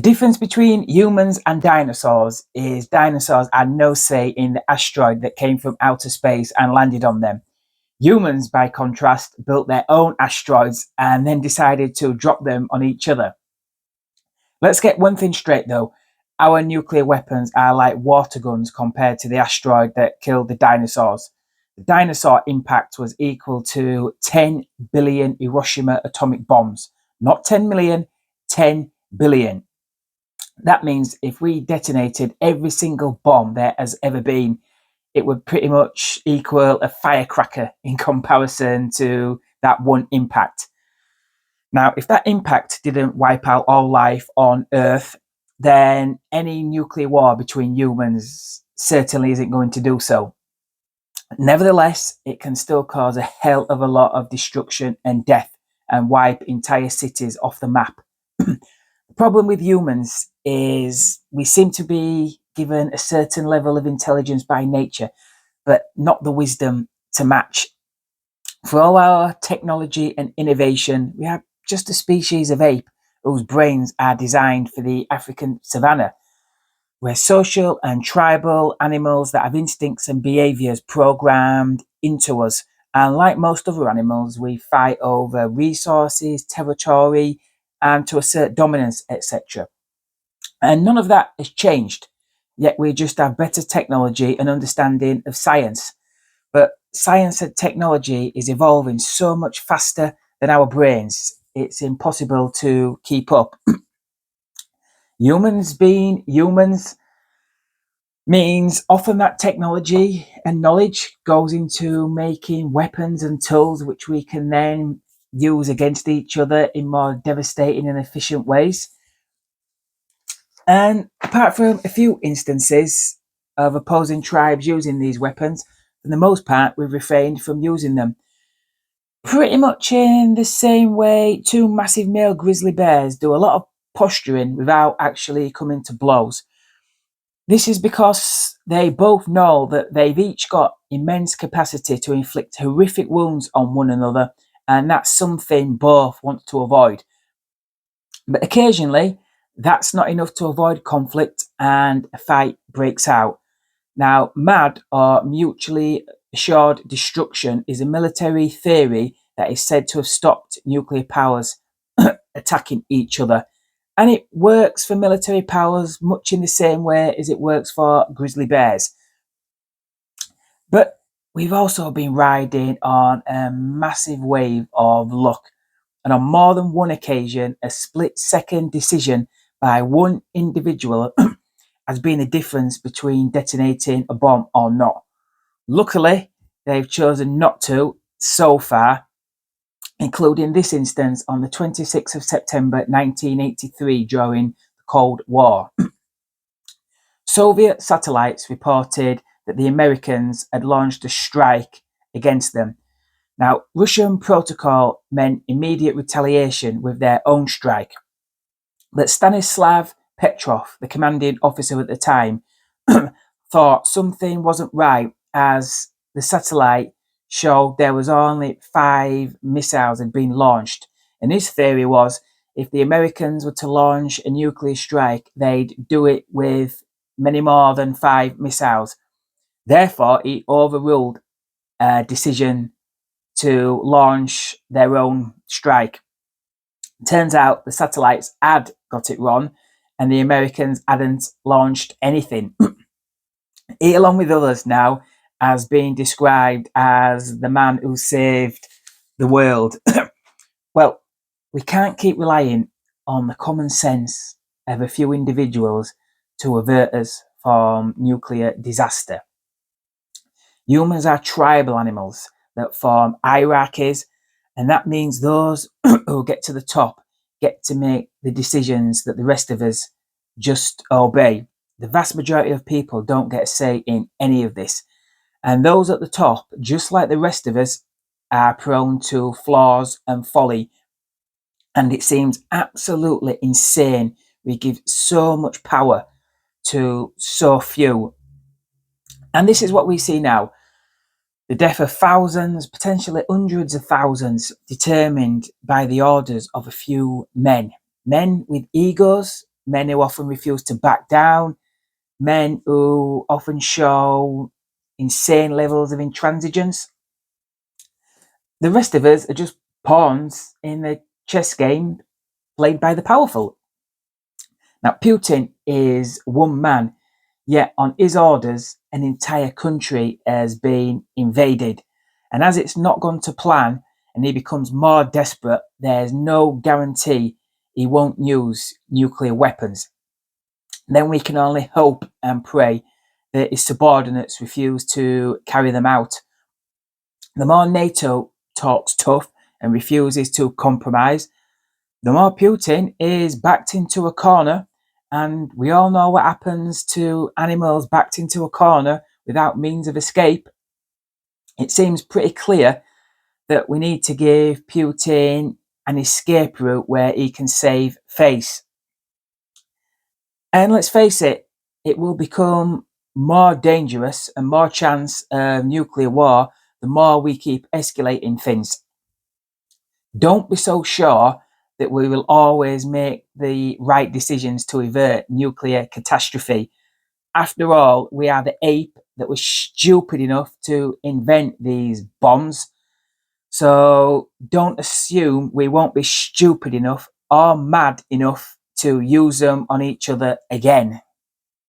The difference between humans and dinosaurs is dinosaurs had no say in the asteroid that came from outer space and landed on them. Humans, by contrast, built their own asteroids and then decided to drop them on each other. Let's get one thing straight though. Our nuclear weapons are like water guns compared to the asteroid that killed the dinosaurs. The dinosaur impact was equal to 10 billion Hiroshima atomic bombs. Not 10 million, 10 billion. That means if we detonated every single bomb there has ever been, it would pretty much equal a firecracker in comparison to that one impact. Now, if that impact didn't wipe out all life on Earth, then any nuclear war between humans certainly isn't going to do so. Nevertheless, it can still cause a hell of a lot of destruction and death and wipe entire cities off the map. The problem with humans is we seem to be given a certain level of intelligence by nature, but not the wisdom to match. For all our technology and innovation, we are just a species of ape whose brains are designed for the African savanna. We're social and tribal animals that have instincts and behaviors programmed into us. And like most other animals, we fight over resources, territory, and to assert dominance, etc. And none of that has changed, yet we just have better technology and understanding of science. But science and technology is evolving so much faster than our brains, it's impossible to keep up. Humans being humans means often that technology and knowledge goes into making weapons and tools which we can then use against each other in more devastating and efficient ways. And apart from a few instances of opposing tribes using these weapons, for the most part, we've refrained from using them. Pretty much in the same way two massive male grizzly bears do a lot of posturing without actually coming to blows. This is because they both know that they've each got immense capacity to inflict horrific wounds on one another, and that's something both want to avoid. But occasionally, that's not enough to avoid conflict and a fight breaks out. Now, MAD, or mutually assured destruction, is a military theory that is said to have stopped nuclear powers attacking each other. And it works for military powers much in the same way as it works for grizzly bears. But we've also been riding on a massive wave of luck. And on more than one occasion, a split-second decision by one individual has been the difference between detonating a bomb or not. Luckily, they've chosen not to so far, including this instance on the 26th of September 1983 during the Cold War. Soviet satellites reported that the Americans had launched a strike against them. Now, Russian protocol meant immediate retaliation with their own strike. But Stanislav Petrov, the commanding officer at the time, thought something wasn't right as the satellite showed there was only 5 missiles had been launched. And his theory was if the Americans were to launch a nuclear strike, they'd do it with many more than 5 missiles. Therefore, he overruled a decision to launch their own strike. Turns out the satellites had got it wrong and the Americans hadn't launched anything. He, along with others now, has been described as the man who saved the world. Well, we can't keep relying on the common sense of a few individuals to avert us from nuclear disaster. Humans are tribal animals that form hierarchies, and that means those who get to the top get to make the decisions that the rest of us just obey. The vast majority of people don't get a say in any of this. And those at the top, just like the rest of us, are prone to flaws and folly. And it seems absolutely insane we give so much power to so few. And this is what we see now. The death of thousands, potentially hundreds of thousands, determined by the orders of a few men. Men with egos men who often refuse to back down, men who often show insane levels of intransigence. The rest of us are just pawns in a chess game played by the powerful. Now, Putin is one man, yet on his orders, an entire country has been invaded. And as it's not gone to plan and he becomes more desperate, there's no guarantee he won't use nuclear weapons. Then we can only hope and pray that his subordinates refuse to carry them out. The more NATO talks tough and refuses to compromise, the more Putin is backed into a corner. And we all know what happens to animals backed into a corner without means of escape. It seems pretty clear that we need to give Putin an escape route where he can save face. And let's face it, it will become more dangerous and more chance of nuclear war the more we keep escalating things. Don't be so sure that we will always make the right decisions to avert nuclear catastrophe. After all, we are the ape that was stupid enough to invent these bombs. So don't assume we won't be stupid enough or mad enough to use them on each other again.